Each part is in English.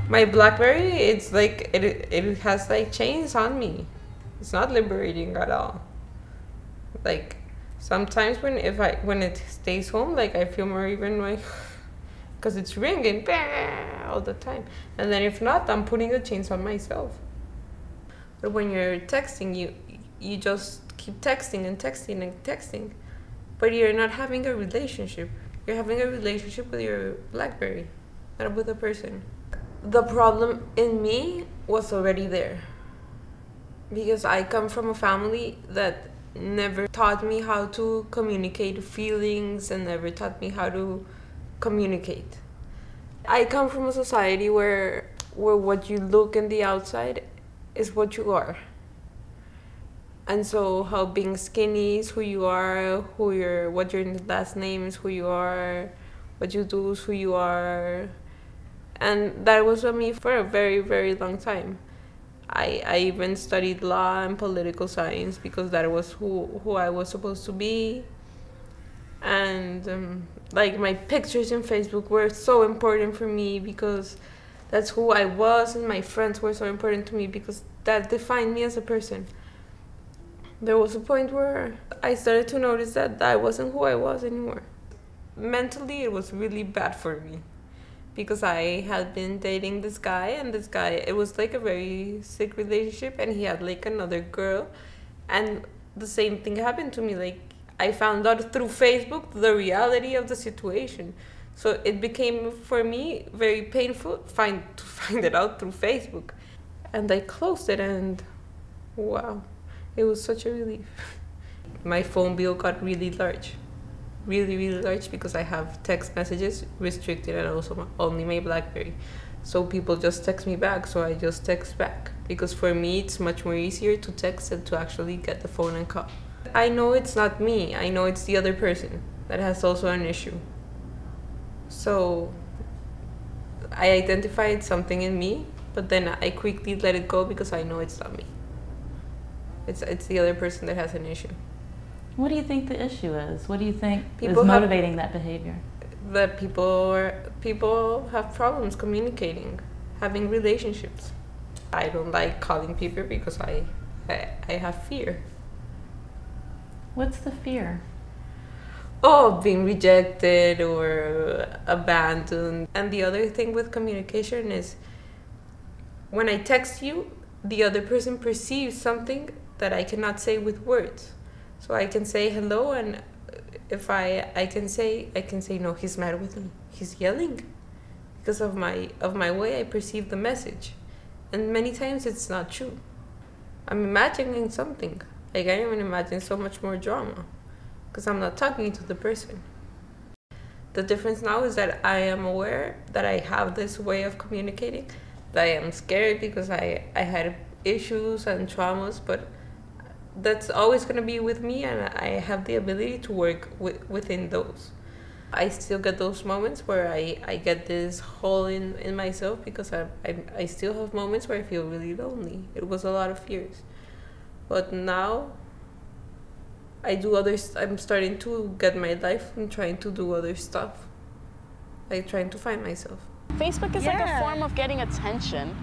My BlackBerry, it's like it has like chains on me. It's not liberating at all. Like sometimes when it stays home, like I feel more even like because it's ringing all the time. And then if not, I'm putting the chains on myself. But when you're texting, you just keep texting and texting and texting, but you're not having a relationship. You're having a relationship with your BlackBerry, not with a person. The problem in me was already there because I come from a family that never taught me how to communicate feelings and never taught me how to communicate. I come from a society where what you look in the outside is what you are. And so how being skinny is who you are, what your last name is who you are, what you do is who you are. And that was with me for a very, very long time. I even studied law and political science because that was who I was supposed to be. And like my pictures in Facebook were so important for me because that's who I was, and my friends were so important to me because that defined me as a person. There was a point where I started to notice that I wasn't who I was anymore. Mentally, it was really bad for me because I had been dating this guy, and this guy, it was like a very sick relationship, and he had like another girl, and the same thing happened to me. Like I found out through Facebook the reality of the situation. So it became for me very painful to find it out through Facebook. And I closed it, and wow. It was such a relief. My phone bill got really large, really large, because I have text messages restricted and also only my BlackBerry. So people just text me back, so I just text back. Because for me, it's much more easier to text than to actually get the phone and call. I know it's not me, I know it's the other person that has also an issue. So I identified something in me, but then I quickly let it go because I know it's not me. It's the other person that has an issue. What do you think the issue is? What do you think is motivating that behavior? That people have problems communicating, having relationships. I don't like calling people because I have fear. What's the fear? Oh, being rejected or abandoned. And the other thing with communication is when I text you, the other person perceives something that I cannot say with words. So I can say hello, and if I can say no, he's mad with me. He's yelling because of my way I perceive the message. And many times it's not true. I'm imagining something. Like I even imagine so much more drama because I'm not talking to the person. The difference now is that I am aware that I have this way of communicating, that I am scared because I had issues and traumas, but that's always going to be with me, and I have the ability to work within those. I still get those moments where I get this hole in myself because I still have moments where I feel really lonely. It was a lot of years. But now I'm starting to get my life and trying to do other stuff. Like trying to find myself. Facebook is like a form of getting attention.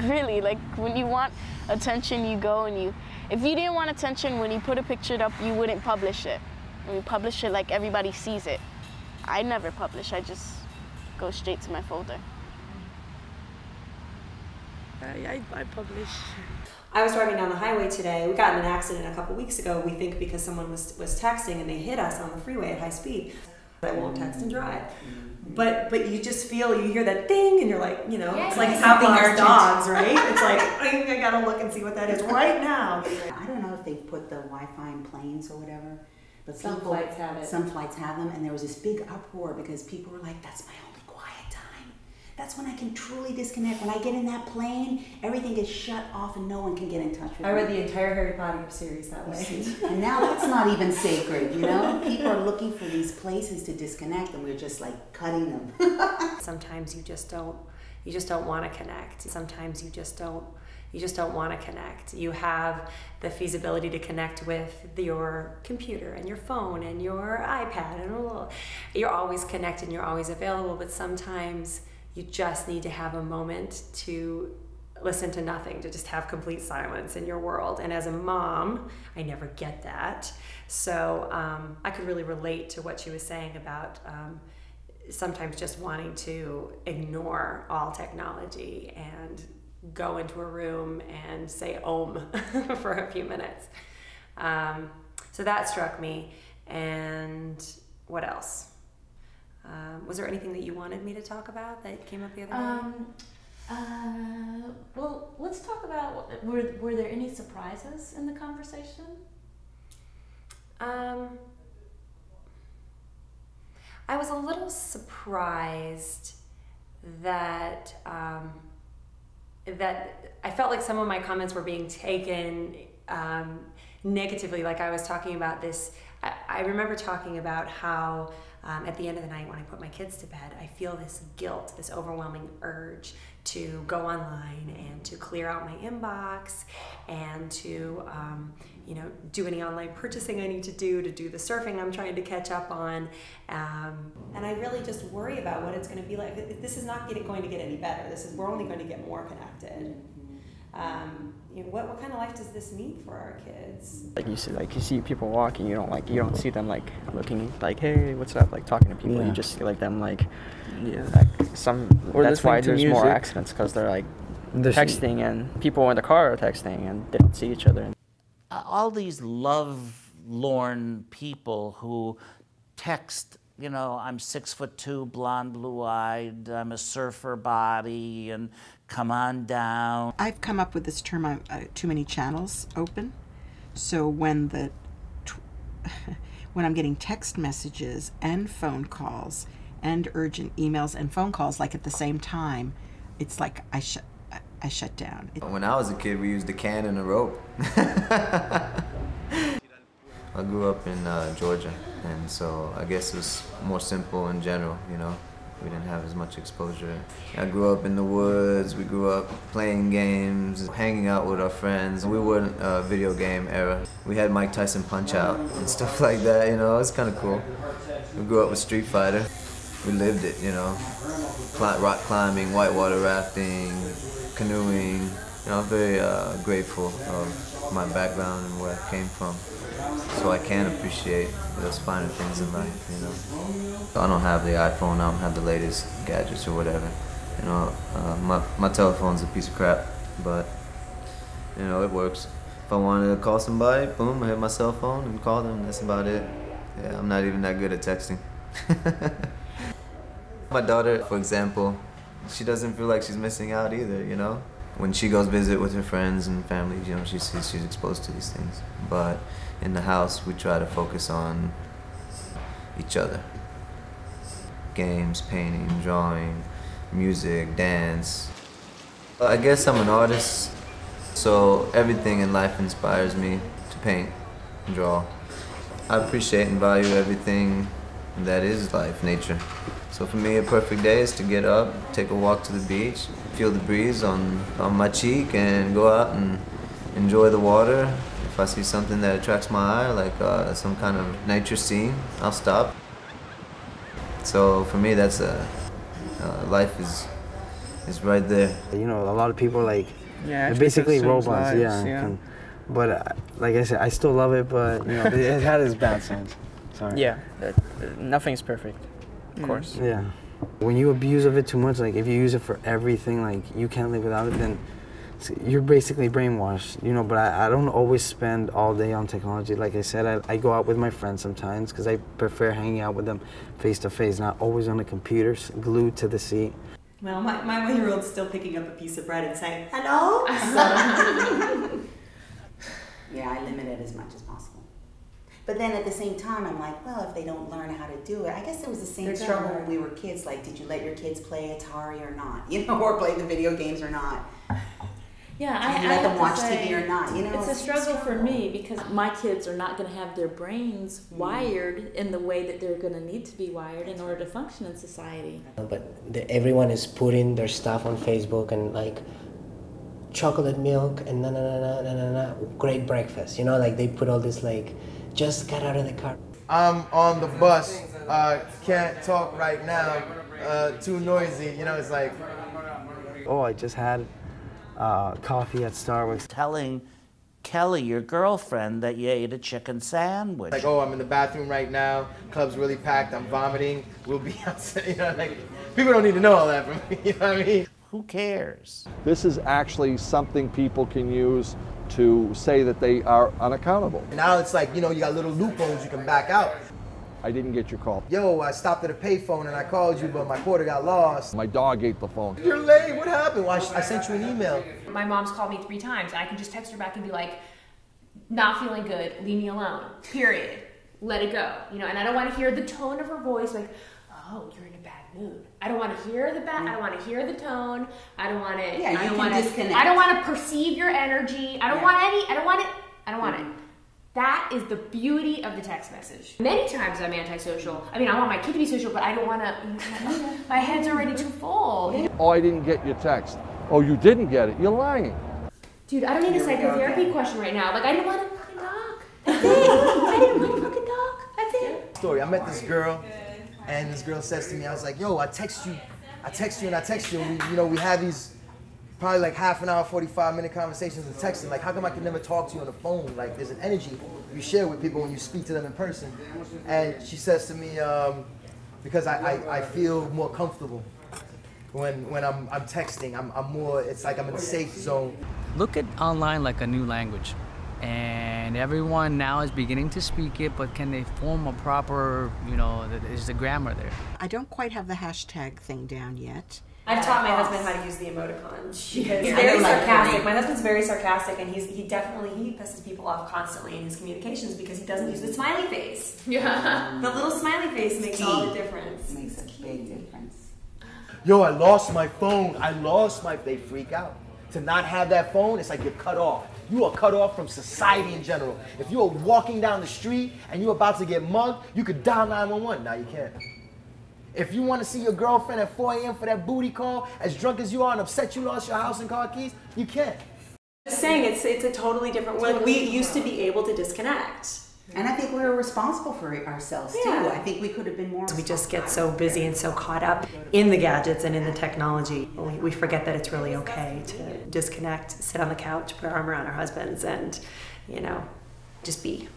Really, like when you want attention, you go and if you didn't want attention, when you put a picture up, you wouldn't publish it. When you publish it, like everybody sees it. I never publish, I just go straight to my folder. I publish. I was driving down the highway today. We got in an accident a couple weeks ago, we think because someone was texting and they hit us on the freeway at high speed. I won't text and drive. But you just feel, you hear that ding, and you're like, you know, it's like Pavlov's dogs, right? It's like, I gotta look and see what that is right now. I don't know if they put the Wi-Fi in planes or whatever, but some flights have it. Some flights have them, and there was this big uproar because people were like, that's my only quiet time. That's when I can truly disconnect. When I get in that plane, everything gets shut off and no one can get in touch with me. I read the entire Harry Potter series that way. And now that's not even sacred, you know? People are looking for these places to disconnect, and we're just like cutting them. Sometimes you just don't want to connect. Sometimes you just don't want to connect. You have the feasibility to connect with your computer and your phone and your iPad, and you're always connected and you're always available, but sometimes you just need to have a moment to listen to nothing, to just have complete silence in your world. And as a mom, I never get that. So I could really relate to what she was saying about sometimes just wanting to ignore all technology and go into a room and say Om for a few minutes. So that struck me. And what else? Was there anything that you wanted me to talk about that came up the other day? Well, let's talk about, were there any surprises in the conversation? I was a little surprised that that I felt like some of my comments were being taken negatively. Like I was talking about this, I remember talking about how at the end of the night when I put my kids to bed, I feel this guilt, this overwhelming urge to go online and to clear out my inbox and to do any online purchasing I need to do the surfing I'm trying to catch up on. And I really just worry about what it's going to be like. This is not going to get any better. We're only going to get more connected. What kind of life does this mean for our kids? You see people walking, you don't see them looking hey, what's up, talking to people. You just see them that's why there's more accidents, because they're texting, and people in the car are texting and they don't see each other. All these love-lorn people who text, I'm 6'2", blonde, blue-eyed, I'm a surfer body, and come on down. I've come up with this term, too many channels open. So when I'm getting text messages and phone calls and urgent emails and phone calls at the same time, it's like I shut down. When I was a kid, we used a can and a rope. I grew up in Georgia, and so I guess it was more simple in general, We didn't have as much exposure. I grew up in the woods, we grew up playing games, hanging out with our friends. We weren't a video game era. We had Mike Tyson Punch-Out and stuff like that, it was kind of cool. We grew up with Street Fighter. We lived it, rock climbing, whitewater rafting, canoeing. I'm very grateful of my background and where I came from, so I can appreciate those finer things in life, I don't have the iPhone, I don't have the latest gadgets or whatever. My telephone's a piece of crap, but it works. If I wanted to call somebody, boom, I hit my cell phone and call them. That's about it. Yeah, I'm not even that good at texting. My daughter, for example, she doesn't feel like she's missing out either, When she goes visit with her friends and family, she's exposed to these things. But in the house, we try to focus on each other. Games, painting, drawing, music, dance. I guess I'm an artist, so everything in life inspires me to paint and draw. I appreciate and value everything that is life, nature. So for me, a perfect day is to get up, take a walk to the beach, feel the breeze on my cheek, and go out and enjoy the water. If I see something that attracts my eye, like some kind of nature scene, I'll stop. So for me, that's life is right there. A lot of people they're basically robots, but like I said, I still love it, but it had its bad sides. Sorry. Yeah, nothing's perfect, of course. Yeah. When you abuse of it too much, if you use it for everything, you can't live without it, then you're basically brainwashed, but I don't always spend all day on technology. Like I said, I go out with my friends sometimes because I prefer hanging out with them face to face, not always on the computer, glued to the seat. Well, my 1-year-old's still picking up a piece of bread and saying, hello? Yeah, I limit it as much as possible. But then at the same time, I'm like, well, if they don't learn how to do it, I guess it was the same struggle when we were kids. Did you let your kids play Atari or not? Or play the video games or not? Yeah, Did you let them watch TV or not? It's a struggle for me because my kids are not going to have their brains wired in the way that they're going to need to be wired in order to function in society. But everyone is putting their stuff on Facebook and chocolate milk and great breakfast. They put all this just got out of the car. I'm on the bus. Can't talk right now. too noisy. You know, it's like, oh, I just had coffee at Starbucks. Telling Kelly, your girlfriend, that you ate a chicken sandwich. like, oh, I'm in the bathroom right now. Club's really packed. I'm vomiting. We'll be outside. You know, like, people don't need to know all that from me. You know what I mean? Who cares? This is actually something people can use to say that they are unaccountable. Now it's like, you know, you got little loopholes you can back out. I didn't get your call. Yo, I stopped at a payphone and I called you, but my quarter got lost. My dog ate the phone. You're late. What happened? Well, I sent you an email. My mom's called me 3 times. I can just text her back and be like, not feeling good, leave me alone, period. Let it go. You know, and I don't want to hear the tone of her voice like, oh, you're in a bad mood. I don't want to hear the I don't want to hear the tone. I don't want to. Yeah, I don't you want can to disconnect. I don't want to perceive your energy. I don't want any. I don't want it. I don't want it. That is the beauty of the text message. Many times I'm antisocial. I mean, I want my kid to be social, but I don't want to. My head's already too full. Oh, I didn't get your text. Oh, you didn't get it. You're lying. Dude, I don't need a psychotherapy question right now. Like, I didn't want to fucking talk. That's it. I didn't want to fucking talk. That's it. Story. I met this girl, and this girl says to me, I was like, yo, I text you, and we, you know, we have these probably like half an hour, 45-minute conversations in texting. Like, how come I can never talk to you on the phone? Like, there's an energy you share with people when you speak to them in person. And she says to me, because I feel more comfortable when I'm texting. I'm more, it's like I'm in a safe zone. Look at online like a new language. And everyone now is beginning to speak it, but can they form a proper, you know, is the grammar there? I don't quite have the hashtag thing down yet. I've taught my husband how to use the emoticons. He's Yeah, very like sarcastic. My husband's very sarcastic, and he pisses people off constantly in his communications because he doesn't use the smiley face. Yeah. The little smiley face makes all the difference. Makes a big difference. Yo, I lost my phone. They freak out. To not have that phone, it's like you're cut off. You are cut off from society in general. If you are walking down the street and you're about to get mugged, you could dial 911. Now you can't. If you want to see your girlfriend at 4 a.m. for that booty call, as drunk as you are and upset you lost your house and car keys, you can't. Just saying, it's a totally different world. We used to be able to disconnect. And I think we were responsible for ourselves too. Yeah. I think we could have been more. We just get so busy and so caught up in the gadgets and in the technology. We forget that it's really okay to disconnect, sit on the couch, put our arm around our husbands, and, you know, just be.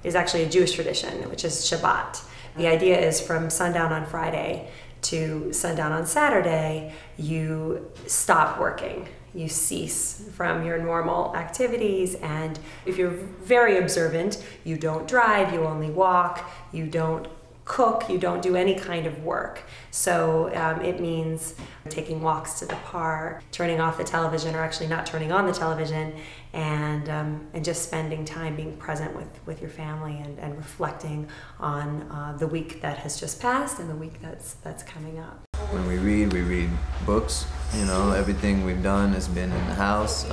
It's actually a Jewish tradition, which is Shabbat. The idea is from sundown on Friday to sundown on Saturday, you stop working. You cease from your normal activities, and if you're very observant, you don't drive, you only walk, you don't cook, you don't do any kind of work. So it means taking walks to the park, turning off the television, or actually not turning on the television, and just spending time being present with your family and reflecting on the week that has just passed and the week that's coming up. When we read books. You know, everything we've done has been in the house,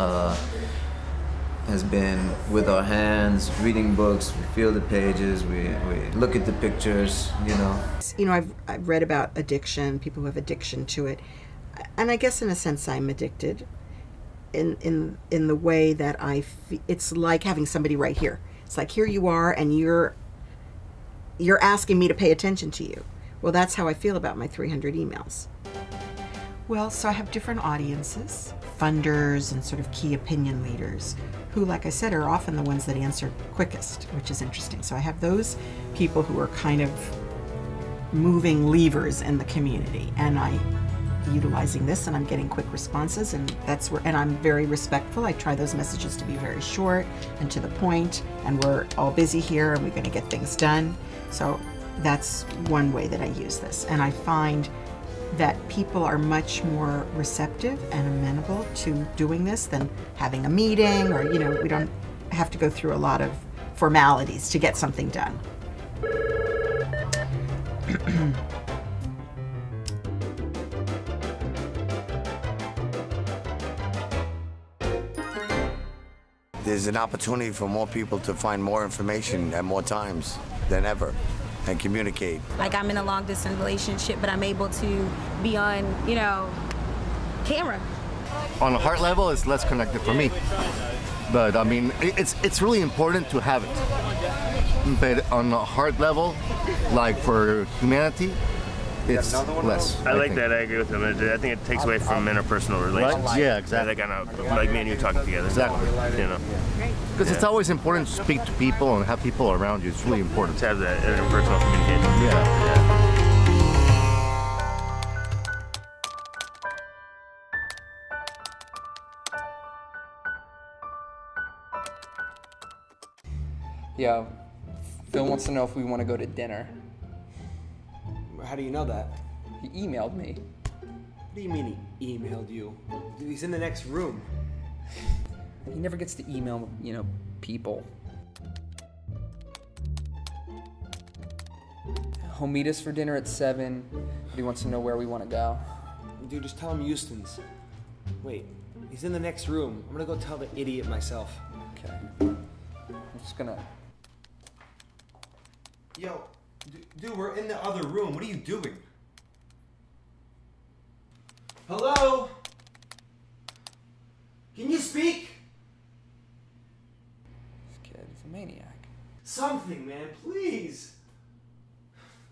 has been with our hands, reading books. We feel the pages, we look at the pictures, you know. You know, I've read about addiction, people who have addiction to it, and I guess in a sense I'm addicted in the way that it's like having somebody right here. It's like, here you are, and you're asking me to pay attention to you. Well, that's how I feel about my 300 emails. Well, so I have different audiences, funders and sort of key opinion leaders, who, like I said, are often the ones that answer quickest, which is interesting. So I have those people who are kind of moving levers in the community, and I'm utilizing this, and I'm getting quick responses, and and I'm very respectful. I try those messages to be very short and to the point, and we're all busy here, and we're going to get things done. So that's one way that I use this, and I find that people are much more receptive and amenable to doing this than having a meeting, or, you know, we don't have to go through a lot of formalities to get something done. There's an opportunity for more people to find more information at more times than ever and communicate. Like, I'm in a long distance relationship, but I'm able to be on, you know, camera. On a heart level, it's less connected for me. But I mean, it's really important to have it. But on a heart level, like for humanity, it's less. I like think. that. I agree with him. I think it takes away from interpersonal relations. Right? Yeah, exactly. Like, like me and you talking together. Exactly. You know. Because it's always important to speak to people and have people around you. It's really important. To have that interpersonal communication. Yeah. Yeah, Phil wants to know if we want to go to dinner. How do you know that? He emailed me. What do you mean he emailed you? He's in the next room. He never gets to email, people. He'll meet us for dinner at 7, but he wants to know where we want to go. Dude, just tell him Houston's. Wait, he's in the next room. I'm gonna go tell the idiot myself. Okay. I'm just gonna... Yo, dude, we're in the other room. What are you doing? Hello? Can you speak? This kid is a maniac. Something, man, please.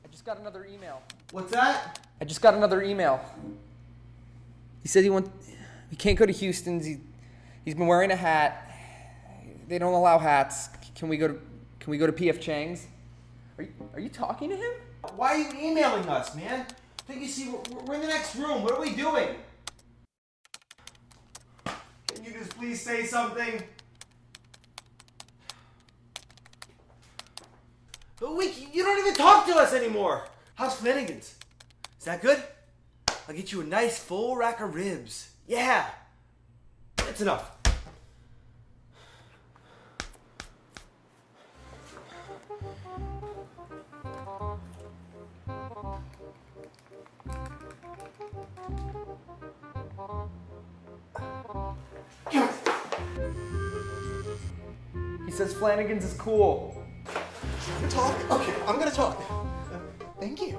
I just got another email. What's that? I just got another email. He said he can't go to Houston's. He's been wearing a hat. They don't allow hats. Can we go to PF Chang's? Are you talking to him? Why are you emailing us, man? Don't you see, we're in the next room. What are we doing? Can you just please say something? You don't even talk to us anymore. How's Flanagan's? Is that good? I'll get you a nice full rack of ribs. Yeah. That's enough. He says Flanagan's is cool. Talk? Okay, I'm gonna talk. Thank you.